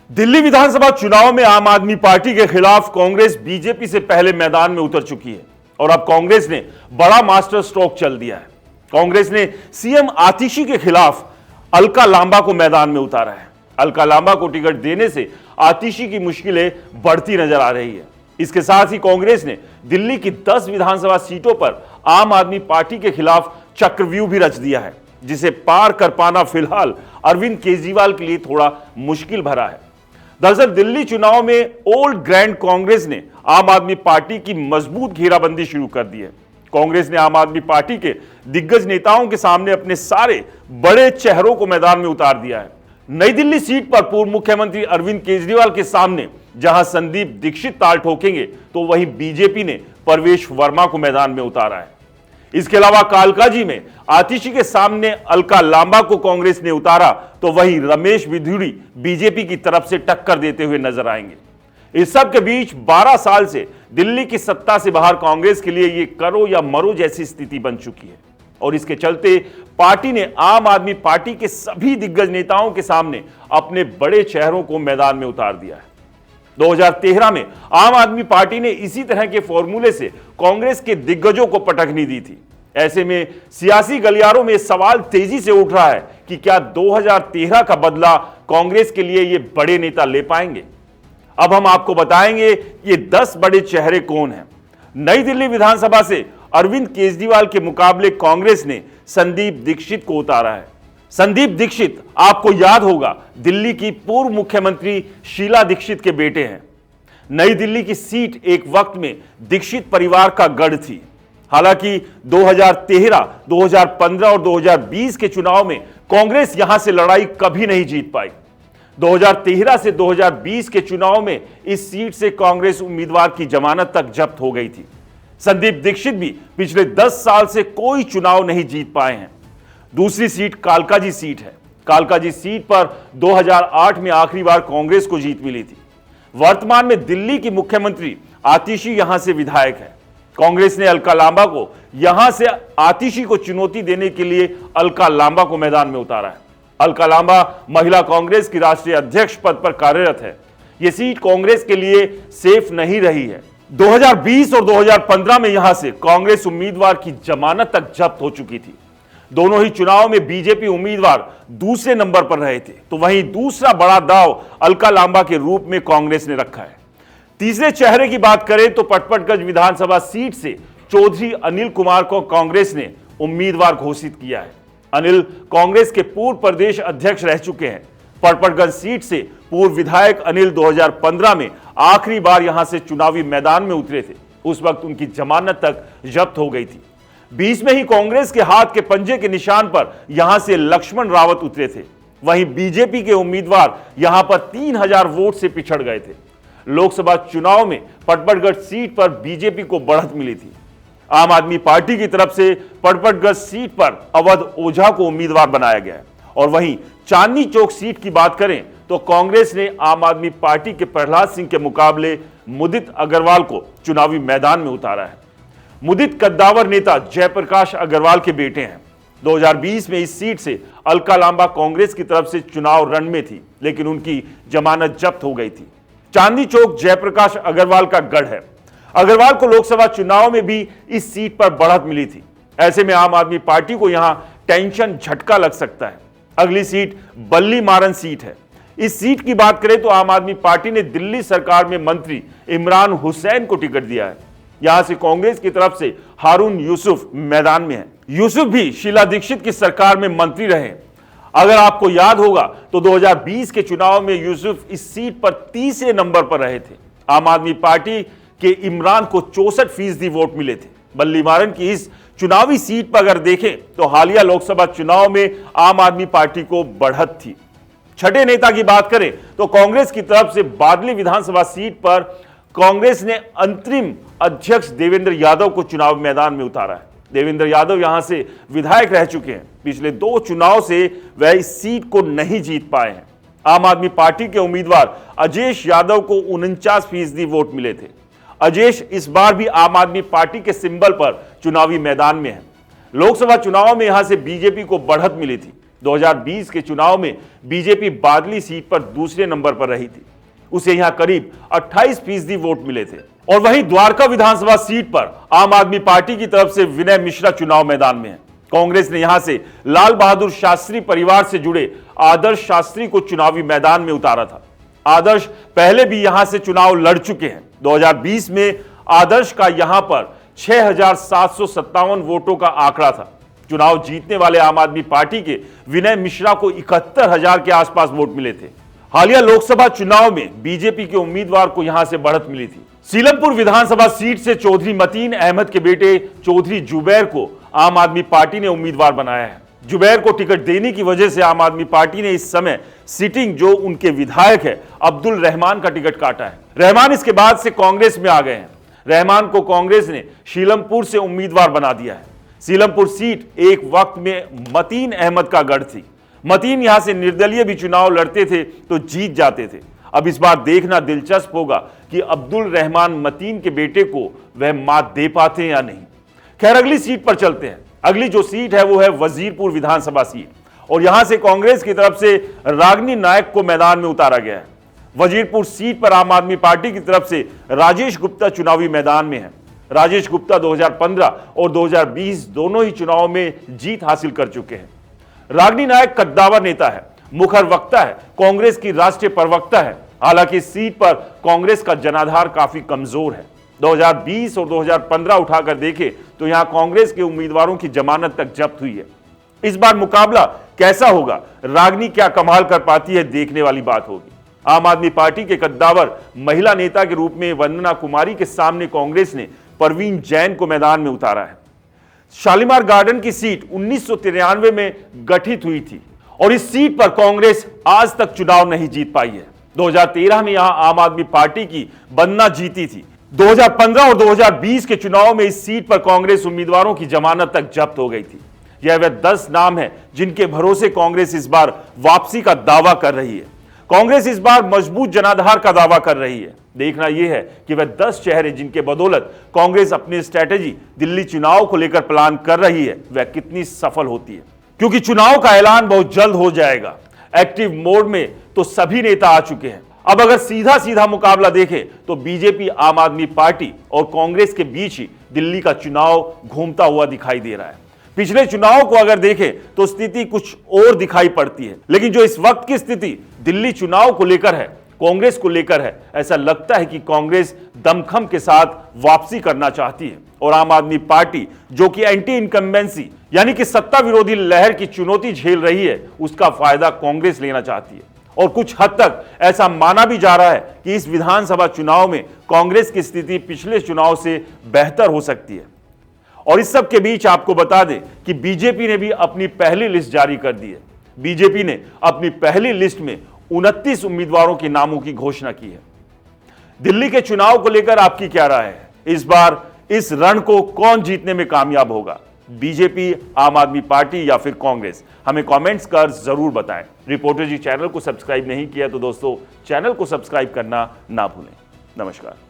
दिल्ली विधानसभा चुनाव में आम आदमी पार्टी के खिलाफ कांग्रेस बीजेपी से पहले मैदान में उतर चुकी है और अब कांग्रेस ने बड़ा मास्टर स्ट्रोक चल दिया है। कांग्रेस ने सीएम आतिशी के खिलाफ अलका लांबा को मैदान में उतारा है। अलका लांबा को टिकट देने से आतिशी की मुश्किलें बढ़ती नजर आ रही है। इसके साथ ही कांग्रेस ने दिल्ली की 10 विधानसभा सीटों पर आम आदमी पार्टी के खिलाफ चक्रव्यूह भी रच दिया है, जिसे पार कर पाना फिलहाल अरविंद केजरीवाल के लिए थोड़ा मुश्किल भरा है। दरअसल दिल्ली चुनाव में ओल्ड ग्रैंड कांग्रेस ने आम आदमी पार्टी की मजबूत घेराबंदी शुरू कर दी है। कांग्रेस ने आम आदमी पार्टी के दिग्गज नेताओं के सामने अपने सारे बड़े चेहरों को मैदान में उतार दिया है। नई दिल्ली सीट पर पूर्व मुख्यमंत्री अरविंद केजरीवाल के सामने जहां संदीप दीक्षित ताल ठोकेंगे, तो वहीं बीजेपी ने परवेश वर्मा को मैदान में उतारा है। इसके अलावा कालकाजी में आतिशी के सामने अलका लांबा को कांग्रेस ने उतारा, तो वहीं रमेश बिधूड़ी बीजेपी की तरफ से टक्कर देते हुए नजर आएंगे। इस सब के बीच 12 साल से दिल्ली की सत्ता से बाहर कांग्रेस के लिए ये करो या मरो जैसी स्थिति बन चुकी है और इसके चलते पार्टी ने आम आदमी पार्टी के सभी दिग्गज नेताओं के सामने अपने बड़े चेहरों को मैदान में उतार दिया है। 2013 में आम आदमी पार्टी ने इसी तरह के फॉर्मूले से कांग्रेस के दिग्गजों को पटखनी दी थी। ऐसे में सियासी गलियारों में सवाल तेजी से उठ रहा है कि क्या 2013 का बदला कांग्रेस के लिए ये बड़े नेता ले पाएंगे। अब हम आपको बताएंगे ये 10 बड़े चेहरे कौन हैं। नई दिल्ली विधानसभा से अरविंद केजरीवाल के मुकाबले कांग्रेस ने संदीप दीक्षित को उतारा है। संदीप दीक्षित आपको याद होगा दिल्ली की पूर्व मुख्यमंत्री शीला दीक्षित के बेटे हैं। नई दिल्ली की सीट एक वक्त में दीक्षित परिवार का गढ़ थी। हालांकि 2013, 2015 और 2020 के चुनाव में कांग्रेस यहां से लड़ाई कभी नहीं जीत पाई। 2013 से 2020 के चुनाव में इस सीट से कांग्रेस उम्मीदवार की जमानत तक जब्त हो गई थी। संदीप दीक्षित भी पिछले 10 साल से कोई चुनाव नहीं जीत पाए हैं। दूसरी सीट कालकाजी सीट है। कालकाजी सीट पर 2008 में आखिरी बार कांग्रेस को जीत मिली थी। वर्तमान में दिल्ली की मुख्यमंत्री आतिशी यहां से विधायक है। कांग्रेस ने अलका लांबा को यहां से आतिशी को चुनौती देने के लिए अलका लांबा को मैदान में उतारा है। अलका लांबा महिला कांग्रेस की राष्ट्रीय अध्यक्ष पद पर कार्यरत है। यह सीट कांग्रेस के लिए सेफ नहीं रही है। 2020 और 2015 में यहां से कांग्रेस उम्मीदवार की जमानत तक जब्त हो चुकी थी। दोनों ही चुनाव में बीजेपी उम्मीदवार दूसरे नंबर पर रहे थे, तो वहीं दूसरा बड़ा दांव अलका लांबा के रूप में कांग्रेस ने रखा है। तीसरे चेहरे की बात करें तो पटपटगंज विधानसभा सीट से चौधरी अनिल कुमार को कांग्रेस ने उम्मीदवार घोषित किया है। अनिल कांग्रेस के पूर्व प्रदेश अध्यक्ष रह चुके हैं। पटपटगंज सीट से पूर्व विधायक अनिल 2015 में आखिरी बार यहां से चुनावी मैदान में उतरे थे। उस वक्त उनकी जमानत तक जब्त हो गई थी। बीच में ही कांग्रेस के हाथ के पंजे के निशान पर यहां से लक्ष्मण रावत उतरे थे। वहीं बीजेपी के उम्मीदवार यहां पर 3000 वोट से पिछड़ गए थे। लोकसभा चुनाव में पटपटगढ़ सीट पर बीजेपी को बढ़त मिली थी। आम आदमी पार्टी की तरफ से पटपटगढ़ सीट पर अवध ओझा को उम्मीदवार बनाया गया है और वहीं चांदनी चौक सीट की बात करें तो कांग्रेस ने आम आदमी पार्टी के प्रहलाद सिंह के मुकाबले मुदित अग्रवाल को चुनावी मैदान में उतारा है। मुदित कद्दावर नेता जयप्रकाश अग्रवाल के बेटे हैं। 2020 में इस सीट से अलका लांबा कांग्रेस की तरफ से चुनाव रण में थी, लेकिन उनकी जमानत जब्त हो गई थी। चांदनी चौक जयप्रकाश अग्रवाल का गढ़ है। अग्रवाल को लोकसभा चुनाव में भी इस सीट पर बढ़त मिली थी। ऐसे में आम आदमी पार्टी को यहां टेंशन झटका लग सकता है। अगली सीट बल्ली मारन सीट है। इस सीट की बात करें तो आम आदमी पार्टी ने दिल्ली सरकार में मंत्री इमरान हुसैन को टिकट दिया है। यहां से कांग्रेस की तरफ से हारून यूसुफ मैदान में है। यूसुफ भी शीला दीक्षित की सरकार में मंत्री रहे। अगर आपको याद होगा तो 2020 के चुनाव में यूसुफ इस सीट पर तीसरे नंबर पर रहे थे। आम आदमी पार्टी के इमरान को 64% वोट मिले थे। बल्ली मारन की इस चुनावी सीट पर अगर देखें तो हालिया लोकसभा चुनाव में आम आदमी पार्टी को बढ़त थी। छठे नेता की बात करें तो कांग्रेस की तरफ से बादली विधानसभा सीट पर कांग्रेस ने अंतरिम अध्यक्ष देवेंद्र यादव को चुनाव मैदान में उतारा है। देवेंद्र यादव यहां से विधायक रह चुके हैं। पिछले 2 चुनाव से वह इस सीट को नहीं जीत पाए हैं। आम आदमी पार्टी के उम्मीदवार अजेश यादव को 49% वोट मिले थे। अजेश इस बार भी आम आदमी पार्टी के सिंबल पर चुनावी मैदान में है। लोकसभा चुनाव में यहां से बीजेपी को बढ़त मिली थी। 2020 के चुनाव में बीजेपी बादली सीट पर दूसरे नंबर पर रही थी। उसे यहां करीब 28% वोट मिले थे। और वहीं द्वारका विधानसभा सीट पर आम आदमी पार्टी की तरफ से विनय मिश्रा चुनाव मैदान में है। कांग्रेस ने यहां से लाल बहादुर शास्त्री परिवार से जुड़े आदर्श शास्त्री को चुनावी मैदान में उतारा था। आदर्श पहले भी यहां से चुनाव लड़ चुके हैं। 2020 में आदर्श का यहां पर 6,757 वोटों का आंकड़ा था। चुनाव जीतने वाले आम आदमी पार्टी के विनय मिश्रा को 71,000 के आसपास वोट मिले थे। हालिया लोकसभा चुनाव में बीजेपी के उम्मीदवार को यहां से बढ़त मिली थी। सीलमपुर विधानसभा सीट से चौधरी मतीन अहमद के बेटे चौधरी जुबैर को आम आदमी पार्टी ने उम्मीदवार बनाया है। जुबैर को टिकट देने की वजह से आम आदमी पार्टी ने इस समय सिटिंग जो उनके विधायक है अब्दुल रहमान का टिकट काटा है। रहमान इसके बाद से कांग्रेस में आ गए हैं। रहमान को कांग्रेस ने सीलमपुर से उम्मीदवार बना दिया है। सीलमपुर सीट एक वक्त में मतीन अहमद का गढ़ थी। मतीन यहां से निर्दलीय भी चुनाव लड़ते थे तो जीत जाते थे। अब इस बार देखना दिलचस्प होगा कि अब्दुल रहमान मतीन के बेटे को वह मात दे पाते हैं या नहीं। खैर अगली सीट पर चलते हैं। अगली जो सीट है वो है वजीरपुर विधानसभा सीट और यहां से कांग्रेस की तरफ से रागिनी नायक को मैदान में उतारा गया है। वजीरपुर सीट पर आम आदमी पार्टी की तरफ से राजेश गुप्ता चुनावी मैदान में है। राजेश गुप्ता 2015 और 2020 दोनों ही चुनाव में जीत हासिल कर चुके हैं। रागिनी नायक कद्दावर नेता है, मुखर वक्ता है, कांग्रेस की राष्ट्रीय प्रवक्ता है। हालांकि इस सीट पर कांग्रेस का जनाधार काफी कमजोर है। 2020 और 2015 उठाकर देखें तो यहां कांग्रेस के उम्मीदवारों की जमानत तक जब्त हुई है। इस बार मुकाबला कैसा होगा, रागिनी क्या कमाल कर पाती है, देखने वाली बात होगी। आम आदमी पार्टी के कद्दावर महिला नेता के रूप में वंदना कुमारी के सामने कांग्रेस ने परवीन जैन को मैदान में उतारा है। शालीमार गार्डन की सीट 1993 में गठित हुई थी और इस सीट पर कांग्रेस आज तक चुनाव नहीं जीत पाई है। 2013 में यहां आम आदमी पार्टी की वंदना जीती थी। 2015 और 2020 के चुनाव में इस सीट पर कांग्रेस उम्मीदवारों की जमानत तक जब्त हो गई थी। यह वह 10 नाम है जिनके भरोसे कांग्रेस इस बार वापसी का दावा कर रही है। कांग्रेस इस बार मजबूत जनाधार का दावा कर रही है। देखना यह है कि वह 10 चेहरे जिनके बदौलत कांग्रेस अपनी स्ट्रेटेजी दिल्ली चुनाव को लेकर प्लान कर रही है वह कितनी सफल होती है, क्योंकि चुनाव का ऐलान बहुत जल्द हो जाएगा। एक्टिव मोड में तो सभी नेता आ चुके हैं। अब अगर सीधा सीधा मुकाबला देखें तो बीजेपी, आम आदमी पार्टी और कांग्रेस के बीच ही दिल्ली का चुनाव घूमता हुआ दिखाई दे रहा है। पिछले चुनाव को अगर देखें तो स्थिति कुछ और दिखाई पड़ती है, लेकिन जो इस वक्त की स्थिति दिल्ली चुनाव को लेकर है, कांग्रेस को लेकर है, ऐसा लगता है कि कांग्रेस दमखम के साथ वापसी करना चाहती है और आम आदमी पार्टी जो कि एंटी इनकम्बेंसी यानी कि सत्ता विरोधी लहर की चुनौती झेल रही है, उसका फायदा कांग्रेस लेना चाहती है। और कुछ हद तक ऐसा माना भी जा रहा है कि इस विधानसभा चुनाव में कांग्रेस की स्थिति पिछले चुनाव से बेहतर हो सकती है। और इस सब के बीच आपको बता दें कि बीजेपी ने भी अपनी पहली लिस्ट जारी कर दी है। बीजेपी ने अपनी पहली लिस्ट में 29 उम्मीदवारों के नामों की घोषणा की है। दिल्ली के चुनाव को लेकर आपकी क्या राय है? इस बार इस रण को कौन जीतने में कामयाब होगा, बीजेपी, आम आदमी पार्टी या फिर कांग्रेस? हमें कमेंट्स कर जरूर बताएं। रिपोर्टर जी चैनल को सब्सक्राइब नहीं किया तो दोस्तों चैनल को सब्सक्राइब करना ना भूलें। नमस्कार।